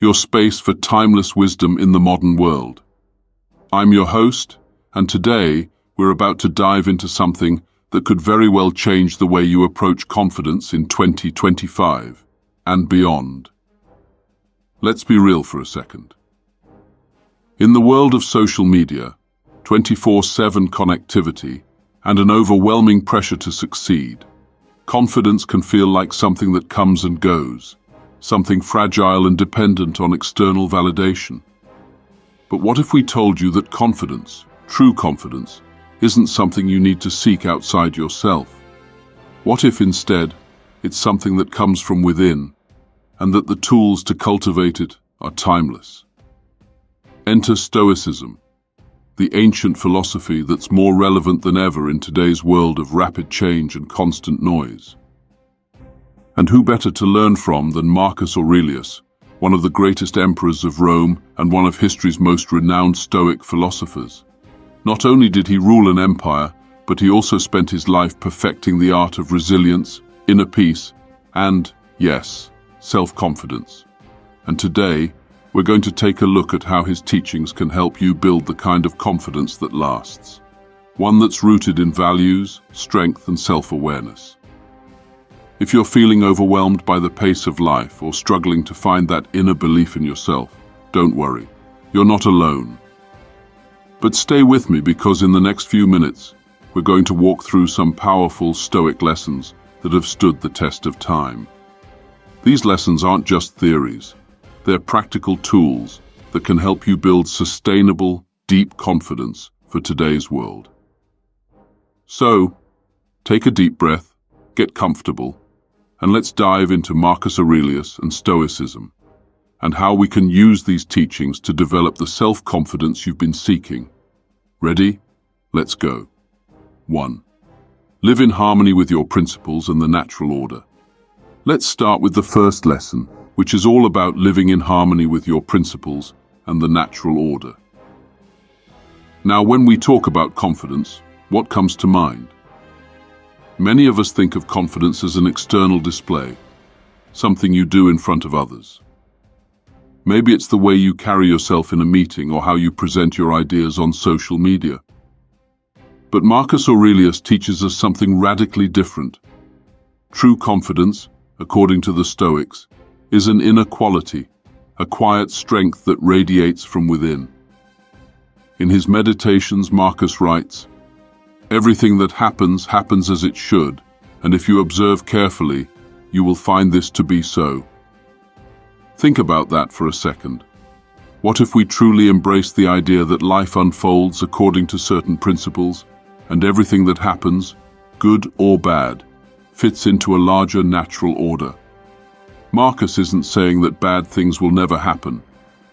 your space for timeless wisdom in the modern world. I'm your host, and today we're about to dive into something that could very well change the way you approach confidence in 2025 and beyond. Let's be real for a second. In the world of social media, 24/7 connectivity, and an overwhelming pressure to succeed, confidence can feel like something that comes and goes, something fragile and dependent on external validation. But what if we told you that confidence, true confidence, isn't something you need to seek outside yourself? What if instead it's something that comes from within, and that the tools to cultivate it are timeless? Enter Stoicism, the ancient philosophy that's more relevant than ever in today's world of rapid change and constant noise. And who better to learn from than Marcus Aurelius, one of the greatest emperors of Rome and one of history's most renowned Stoic philosophers? Not only did he rule an empire, but he also spent his life perfecting the art of resilience, inner peace, and, yes, self-confidence. And today, we're going to take a look at how his teachings can help you build the kind of confidence that lasts, one that's rooted in values, strength, and self-awareness. If you're feeling overwhelmed by the pace of life or struggling to find that inner belief in yourself, don't worry, you're not alone. But stay with me, because in the next few minutes, we're going to walk through some powerful Stoic lessons that have stood the test of time. These lessons aren't just theories. They're practical tools that can help you build sustainable, deep confidence for today's world. So, take a deep breath, get comfortable, and let's dive into Marcus Aurelius and Stoicism, and how we can use these teachings to develop the self-confidence you've been seeking. Ready? Let's go. 1. Live in harmony with your principles and the natural order. Let's start with the first lesson, which is all about living in harmony with your principles and the natural order. Now, when we talk about confidence, what comes to mind? Many of us think of confidence as an external display, something you do in front of others. Maybe it's the way you carry yourself in a meeting or how you present your ideas on social media. But Marcus Aurelius teaches us something radically different. True confidence, according to the Stoics, is an inner quality, a quiet strength that radiates from within. In his meditations, Marcus writes, "Everything that happens, happens as it should, and if you observe carefully, you will find this to be so." Think about that for a second. What if we truly embrace the idea that life unfolds according to certain principles, and everything that happens, good or bad, fits into a larger natural order? Marcus isn't saying that bad things will never happen,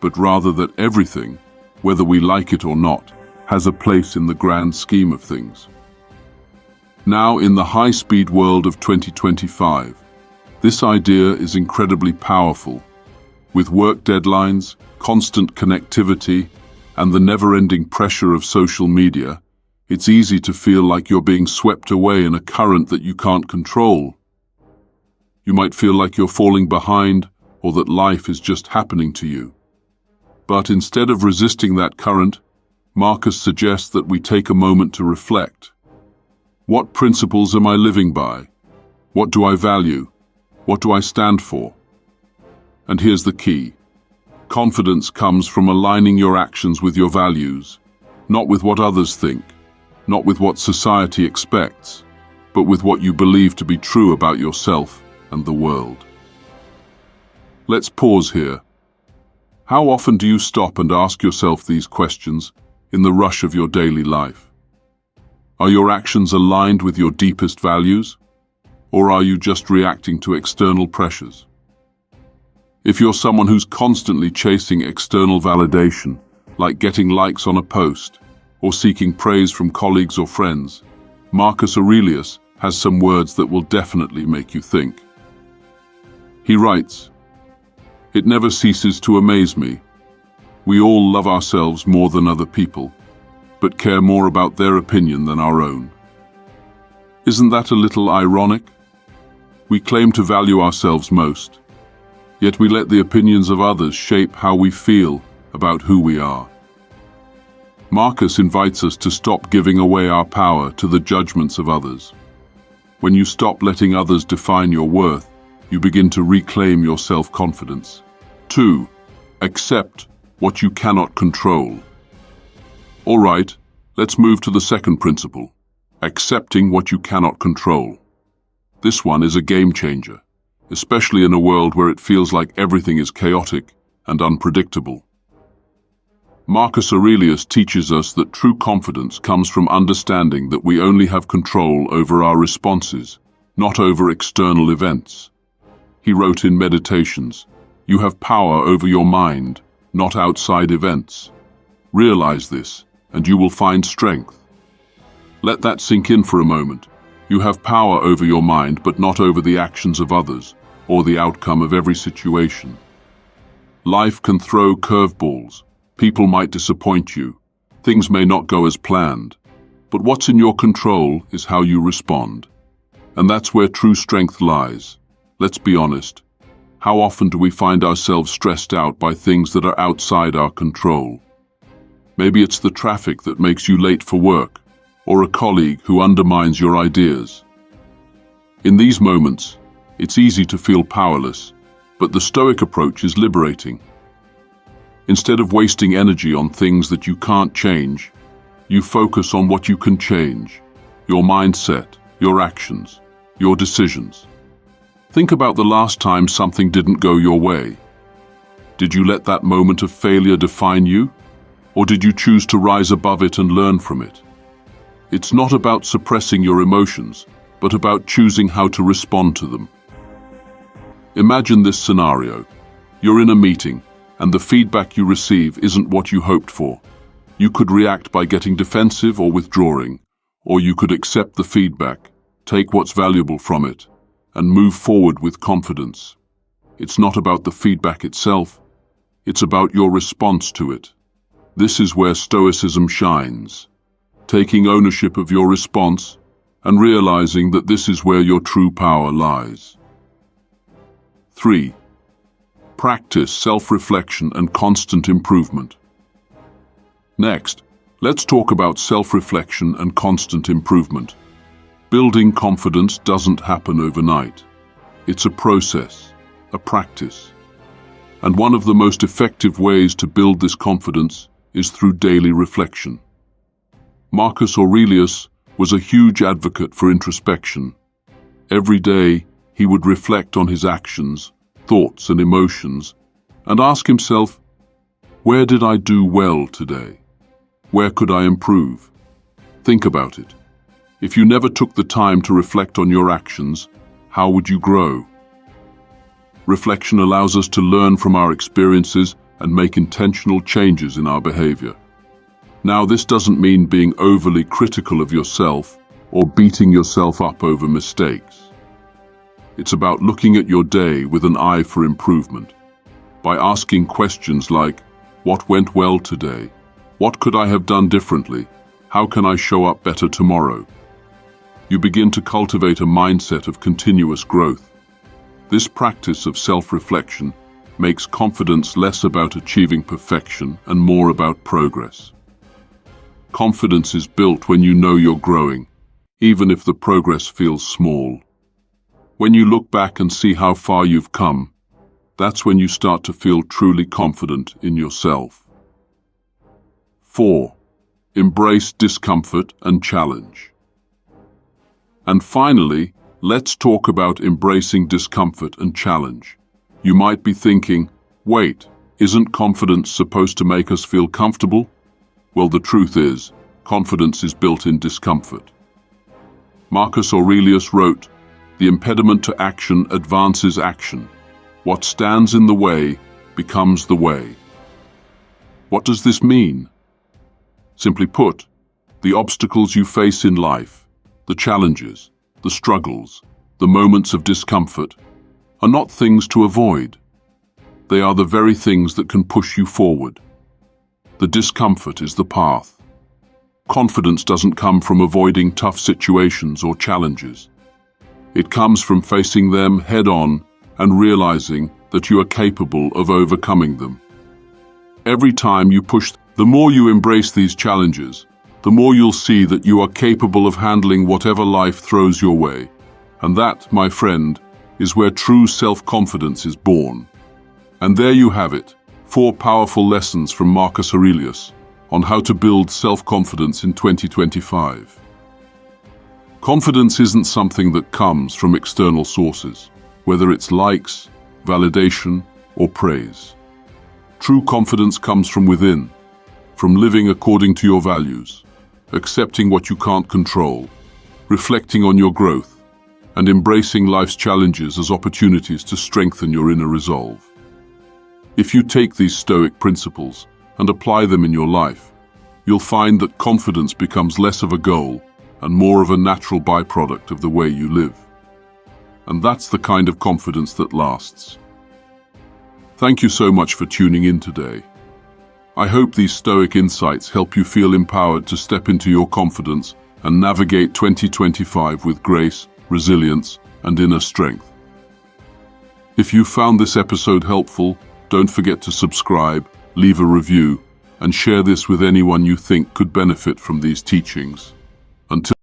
but rather that everything, whether we like it or not, has a place in the grand scheme of things. Now, in the high-speed world of 2025, this idea is incredibly powerful. With work deadlines, constant connectivity, and the never-ending pressure of social media, it's easy to feel like you're being swept away in a current that you can't control. You might feel like you're falling behind, or that life is just happening to you. But instead of resisting that current, Marcus suggests that we take a moment to reflect. What principles am I living by? What do I value? What do I stand for? And here's the key. Confidence comes from aligning your actions with your values, not with what others think, not with what society expects, but with what you believe to be true about yourself and the world. Let's pause here. How often do you stop and ask yourself these questions in the rush of your daily life? Are your actions aligned with your deepest values, or are you just reacting to external pressures? If you're someone who's constantly chasing external validation, like getting likes on a post, or seeking praise from colleagues or friends, Marcus Aurelius has some words that will definitely make you think. He writes, "It never ceases to amaze me. We all love ourselves more than other people, but care more about their opinion than our own." Isn't that a little ironic? We claim to value ourselves most, Yet we let the opinions of others shape how we feel about who we are. Marcus invites us to stop giving away our power to the judgments of others. When you stop letting others define your worth, you begin to reclaim your self-confidence. 2. Accept what you cannot control. All right, let's move to the second principle, accepting what you cannot control. This one is a game changer, especially in a world where it feels like everything is chaotic and unpredictable. Marcus Aurelius teaches us that true confidence comes from understanding that we only have control over our responses, not over external events. He wrote in Meditations, "You have power over your mind, not outside events. Realize this, and you will find strength." Let that sink in for a moment. You have power over your mind, but not over the actions of others, or the outcome of every situation. Life can throw curveballs. People might disappoint you. Things may not go as planned. But what's in your control is how you respond. And that's where true strength lies. Let's be honest. How often do we find ourselves stressed out by things that are outside our control? Maybe it's the traffic that makes you late for work, or a colleague who undermines your ideas. In these moments, it's easy to feel powerless, but the Stoic approach is liberating. Instead of wasting energy on things that you can't change, you focus on what you can change: your mindset, your actions, your decisions. Think about the last time something didn't go your way. Did you let that moment of failure define you? Or did you choose to rise above it and learn from it? It's not about suppressing your emotions, but about choosing how to respond to them. Imagine this scenario. You're in a meeting, and the feedback you receive isn't what you hoped for. You could react by getting defensive or withdrawing, or you could accept the feedback, take what's valuable from it, and move forward with confidence. It's not about the feedback itself, it's about your response to it. This is where Stoicism shines, taking ownership of your response and realizing that this is where your true power lies. 3. Practice self-reflection and constant improvement. Next, let's talk about self-reflection and constant improvement. Building confidence doesn't happen overnight. It's a process, a practice. And one of the most effective ways to build this confidence is through daily reflection. Marcus Aurelius was a huge advocate for introspection. Every day, he would reflect on his actions, thoughts and emotions, and ask himself, where did I do well today? Where could I improve? Think about it. If you never took the time to reflect on your actions, how would you grow? Reflection allows us to learn from our experiences and make intentional changes in our behavior. Now, this doesn't mean being overly critical of yourself or beating yourself up over mistakes. It's about looking at your day with an eye for improvement, by asking questions like, what went well today? What could I have done differently? How can I show up better tomorrow? You begin to cultivate a mindset of continuous growth. This practice of self-reflection makes confidence less about achieving perfection and more about progress. Confidence is built when you know you're growing, even if the progress feels small. When you look back and see how far you've come, that's when you start to feel truly confident in yourself. 4. Embrace discomfort and challenge. And finally, let's talk about embracing discomfort and challenge. You might be thinking, wait, isn't confidence supposed to make us feel comfortable? Well, the truth is, confidence is built in discomfort. Marcus Aurelius wrote, "The impediment to action advances action. What stands in the way becomes the way." What does this mean? Simply put, the obstacles you face in life, the challenges, the struggles, the moments of discomfort, are not things to avoid. They are the very things that can push you forward. The discomfort is the path. Confidence doesn't come from avoiding tough situations or challenges. It comes from facing them head-on and realizing that you are capable of overcoming them. Every time you push, the more you embrace these challenges, the more you'll see that you are capable of handling whatever life throws your way. And that, my friend, is where true self-confidence is born. And there you have it, 4 powerful lessons from Marcus Aurelius on how to build self-confidence in 2025. Confidence isn't something that comes from external sources, whether it's likes, validation, or praise. True confidence comes from within, from living according to your values, accepting what you can't control, reflecting on your growth, and embracing life's challenges as opportunities to strengthen your inner resolve. If you take these Stoic principles and apply them in your life, you'll find that confidence becomes less of a goal and more of a natural byproduct of the way you live. And that's the kind of confidence that lasts. Thank you so much for tuning in today. I hope these Stoic insights help you feel empowered to step into your confidence and navigate 2025 with grace, resilience, and inner strength. If you found this episode helpful, don't forget to subscribe, leave a review, and share this with anyone you think could benefit from these teachings. Until